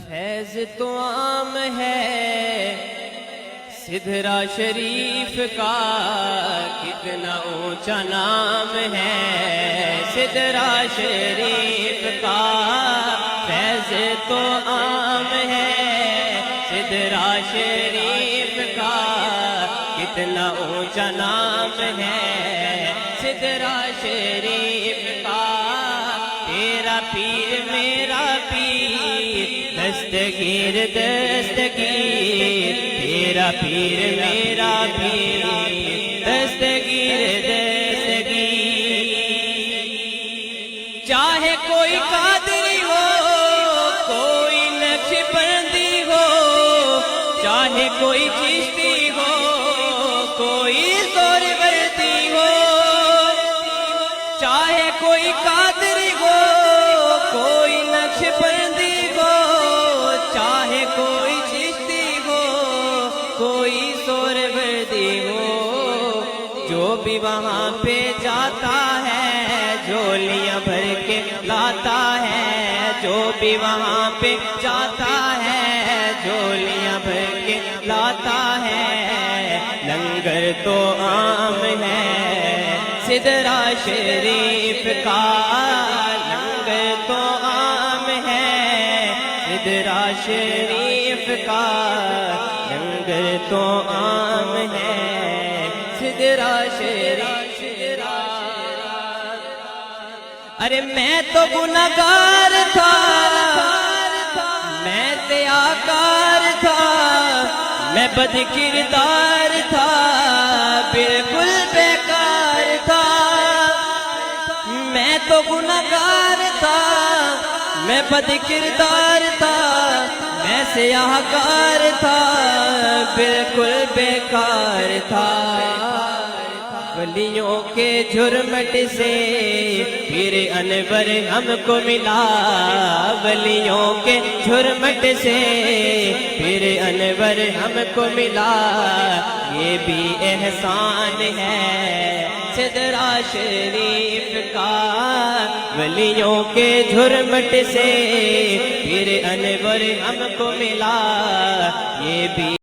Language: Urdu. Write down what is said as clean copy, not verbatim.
فیض تو عام ہے سدھرا شریف کا، کتنا اونچا نام ہے سدھرا شریف کا۔ فیض تو عام ہے سدھرا شریف کا، کتنا اونچا نام ہے سدھرا شریف کا۔ تیرا پیر میرا پیر دستگیر دستگیر، تیرا پیر میرا پیر دستگیر دستگیر۔ چاہے کوئی قادری ہو کوئی نقش بندی ہو، چاہے کوئی چشتی ہو کوئی زور وردی ہو، چاہے کوئی قادری ہو کوئی نقش بندی ہو، چاہے کوئی چشتی ہو کوئی زور وردی ہو، جو بھی وہاں پہ جاتا ہے جھولیاں بھر کے لاتا ہے، جو بھی وہاں پہ جاتا ہے جھولیاں بھر کے لاتا ہے۔ لنگر تو عام ہے سدھرا شریف کا، لنگر تو عام ہے سدھرا شریف کا، لنگر تو عام ہے سدھرا شریف کا۔ ارے میں تو گنہگار تھا میں تیاکار تھا، میں بد کردار تھا بالکل بیکار تھا۔ میں تو گنہگار تھا میں بد کردار تھا، میں سیاہکار تھا بالکل بیکار تھا۔ ولیوں کے جھرمٹ سے پیر انور ہم کو ملا، ولیوں کے جھرمٹ سے پیر انور ہم کو ملا، یہ بھی احسان ہے سدھرا شریف کا۔ ولیوں کے جھرمٹ سے پیر انور ہم کو ملا، یہ بھی